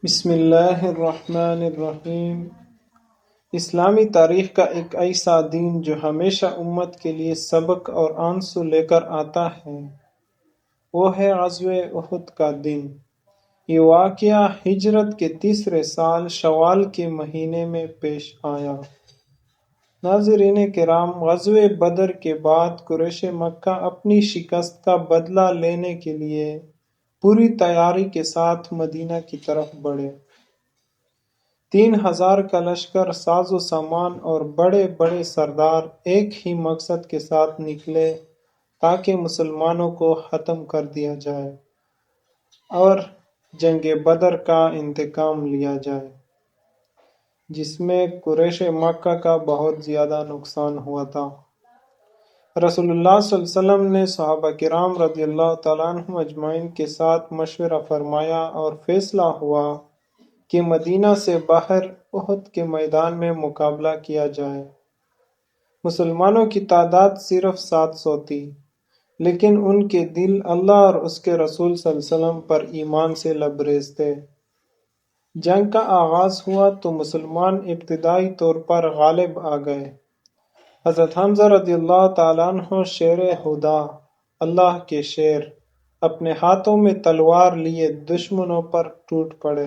بسم اللہ الرحمن الرحیم۔ اسلامی تاریخ کا ایک ایسا دن جو ہمیشہ امت کے لیے سبق اور آنسو لے کر آتا ہے وہ ہے غزوہ احد کا دن۔ یہ واقعہ ہجرت کے تیسرے سال شوال کے مہینے میں پیش آیا۔ ناظرین کرام، غزوہ بدر کے بعد قریش مکہ اپنی شکست کا بدلہ لینے کے لیے پوری تیاری کے ساتھ مدینہ کی طرف بڑھے۔ 3000 کا لشکر، ساز و سامان اور بڑے بڑے سردار ایک ہی مقصد کے ساتھ نکلے تاکہ مسلمانوں کو ختم کر دیا جائے اور جنگ بدر کا انتقام لیا جائے، جس میں قریش مکہ کا بہت زیادہ نقصان ہوا تھا۔ رسول اللہ صلی اللہ علیہ وسلم نے صحابہ کرام رضی اللہ تعالیٰ عنہم اجمعین کے ساتھ مشورہ فرمایا اور فیصلہ ہوا کہ مدینہ سے باہر احد کے میدان میں مقابلہ کیا جائے۔ مسلمانوں کی تعداد صرف 700 تھی، لیکن ان کے دل اللہ اور اس کے رسول صلی اللہ علیہ وسلم پر ایمان سے لبریز تھے۔ جنگ کا آغاز ہوا تو مسلمان ابتدائی طور پر غالب آ گئے۔ حضرت حمزہ رضی اللہ تعالیٰ عنہ شیر خدا، اللہ کے شیر، اپنے ہاتھوں میں تلوار لیے دشمنوں پر ٹوٹ پڑے۔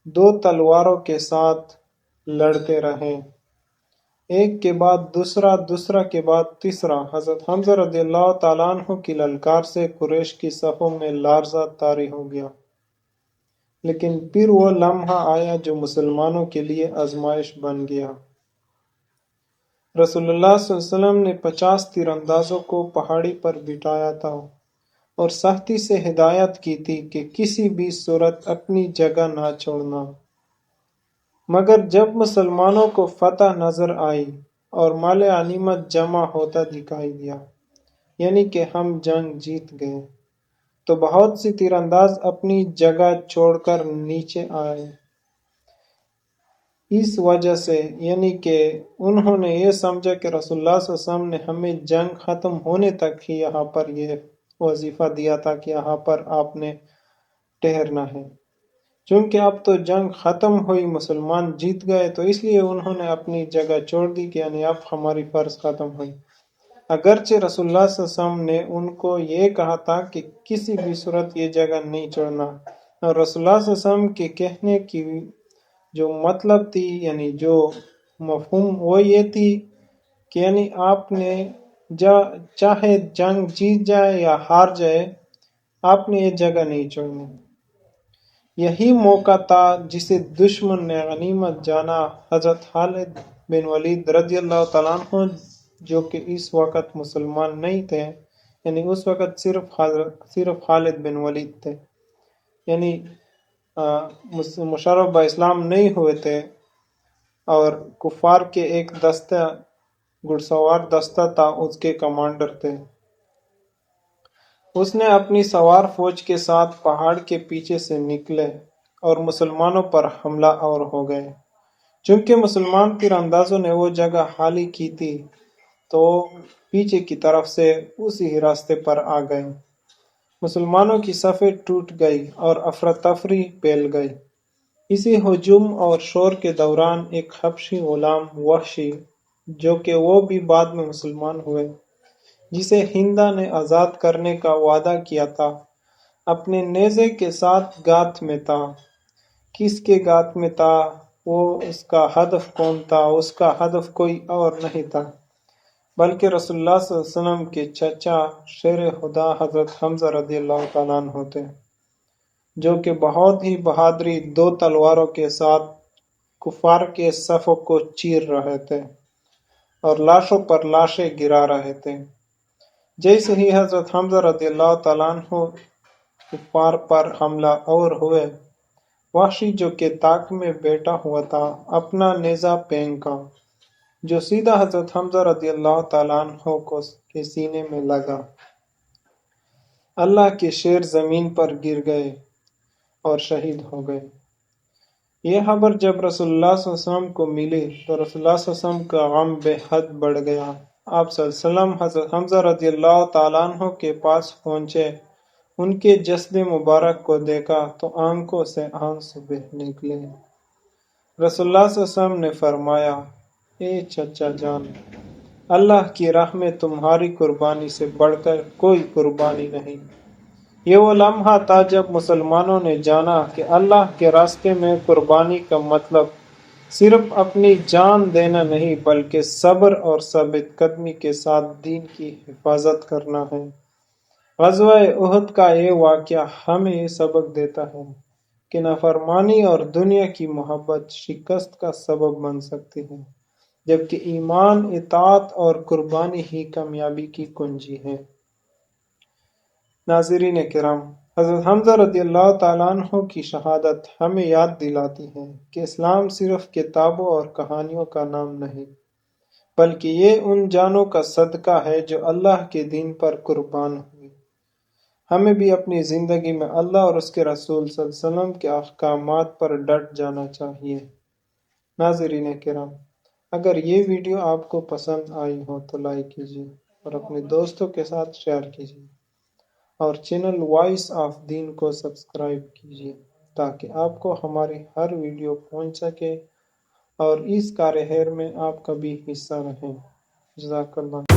2 تلواروں کے ساتھ لڑتے رہے، ایک کے بعد دوسرا، دوسرا کے بعد تیسرا۔ حضرت حمزہ رضی اللہ تعالیٰ عنہ کی للکار سے قریش کی صفوں میں لرزہ طاری ہو گیا۔ لیکن پھر وہ لمحہ آیا جو مسلمانوں کے لیے آزمائش بن گیا۔ رسول اللہ صلی اللہ علیہ وسلم نے 50 تیر اندازوں کو پہاڑی پر بٹھایا تھا اور سختی سے ہدایت کی تھی کہ کسی بھی صورت اپنی جگہ نہ چھوڑنا۔ مگر جب مسلمانوں کو فتح نظر آئی اور مال غنیمت جمع ہوتا دکھائی دیا، یعنی کہ ہم جنگ جیت گئے، تو بہت سی تیر انداز اپنی جگہ چھوڑ کر نیچے آئے۔ اس وجہ سے، یعنی کہ انہوں نے یہ سمجھا کہ رسول اللہ صلی اللہ علیہ وسلم نے ہمیں جنگ ختم ہونے تک ہی یہاں پر یہ وظیفہ دیا تھا کہ یہاں پر آپ نے ٹھہرنا ہے۔ چونکہ اب تو جنگ ختم ہوئی، مسلمان جیت گئے، تو اس لیے انہوں نے اپنی جگہ چھوڑ دی کہ یعنی اب ہماری فرض ختم ہوئی۔ اگرچہ رسول اللہ صلی اللہ علیہ وسلم نے ان کو یہ کہا تھا کہ کسی بھی صورت یہ جگہ نہیں چھوڑنا، اور رسول اللہ صلی اللہ علیہ وسلم کے کہنے کی جو مطلب تھی، یعنی جو مفہوم، وہ یہ تھی کہ یعنی آپ نے چاہے جنگ جیت جائے یا ہار جائے، آپ نے یہ جگہ نہیں چھوڑنی۔ یہی موقع تھا جسے دشمن نے غنیمت جانا۔ حضرت خالد بن ولید رضی اللہ تعالیٰ عنہ، جو کہ اس وقت مسلمان نہیں تھے، یعنی اس وقت صرف خالد بن ولید تھے، یعنی مشرف با اسلام نہیں ہوئے تھے، اور کفار کے ایک دستہ، گھڑ سوار دستہ تھا، اس کے کمانڈر تھے۔ اس نے اپنی سوار فوج کے ساتھ پہاڑ کے پیچھے سے نکلے اور مسلمانوں پر حملہ آور ہو گئے۔ چونکہ مسلمان تیر اندازوں نے وہ جگہ خالی کی تھی تو پیچھے کی طرف سے اسی راستے پر آ گئے۔ مسلمانوں کی صفیں ٹوٹ گئی اور افراتفری پھیل گئی۔ اسی ہجوم اور شور کے دوران ایک حبشی غلام وحشی، جو کہ وہ بھی بعد میں مسلمان ہوئے، جسے ہندا نے آزاد کرنے کا وعدہ کیا تھا، اپنے نیزے کے ساتھ گات میں تھا۔ کس کے گات میں تھا، وہ اس کا ہدف کون تھا؟ اس کا ہدف کوئی اور نہیں تھا بلکہ رسول اللہ صلی اللہ علیہ وسلم کے چچا شیر خدا حضرت حمزہ رضی اللہ تعالیٰ عنہ تھے، جو کہ بہت ہی بہادری 2 تلواروں کے ساتھ کفار کے صفوں کو چیر رہے تھے اور لاشوں پر لاشیں گرا رہے تھے۔ جیسے ہی حضرت حمزہ رضی اللہ تعالیٰ عنہ کفار پر حملہ آور ہوئے، وحشی جو کہ طاق میں بیٹھا ہوا تھا، اپنا نیزہ پھینکا، جو سیدھا حضرت حمزہ رضی اللہ تعالیٰ عنہ کے سینے میں لگا۔ اللہ کے شیر زمین پر گر گئے اور شہید ہو گئے۔ یہ خبر جب رسول اللہ صلی اللہ علیہ وسلم کو ملی تو رسول اللہ صلی اللہ علیہ وسلم کا غم بے حد بڑھ گیا۔ آپ صلی اللہ علیہ وسلم حضرت حمزہ رضی اللہ تعالیٰ عنہ کے پاس پہنچے ان کے جسد مبارک کو دیکھا تو آنکھوں سے آنسو بہہ نکلے۔ رسول اللہ صلی اللہ علیہ وسلم نے فرمایا، اے چچا جان، اللہ کی راہ میں تمہاری قربانی سے بڑھ کر کوئی قربانی نہیں۔ یہ وہ لمحہ تھا جب مسلمانوں نے جانا کہ اللہ کے راستے میں قربانی کا مطلب صرف اپنی جان دینا نہیں بلکہ صبر اور ثابت قدمی کے ساتھ دین کی حفاظت کرنا ہے۔ غزوہ احد کا یہ واقعہ ہمیں یہ سبق دیتا ہے کہ نافرمانی اور دنیا کی محبت شکست کا سبب بن سکتی ہے، جبکہ ایمان، اطاعت اور قربانی ہی کامیابی کی کنجی ہے۔ ناظرین کرام، حضرت حمزہ رضی اللہ تعالیٰ عنہ کی شہادت ہمیں یاد دلاتی ہے کہ اسلام صرف کتابوں اور کہانیوں کا نام نہیں، بلکہ یہ ان جانوں کا صدقہ ہے جو اللہ کے دین پر قربان ہوئی۔ ہمیں بھی اپنی زندگی میں اللہ اور اس کے رسول صلی اللہ علیہ وسلم کے احکامات پر ڈٹ جانا چاہیے۔ ناظرین کرام، اگر یہ ویڈیو آپ کو پسند آئی ہو تو لائک کیجیے اور اپنے دوستوں کے ساتھ شیئر کیجیے، اور چینل وائس آف دین کو سبسکرائب کیجیے تاکہ آپ کو ہماری ہر ویڈیو پہنچ سکے اور اس کار خیر میں آپ کا بھی حصہ رہیں۔ جزاک اللہ۔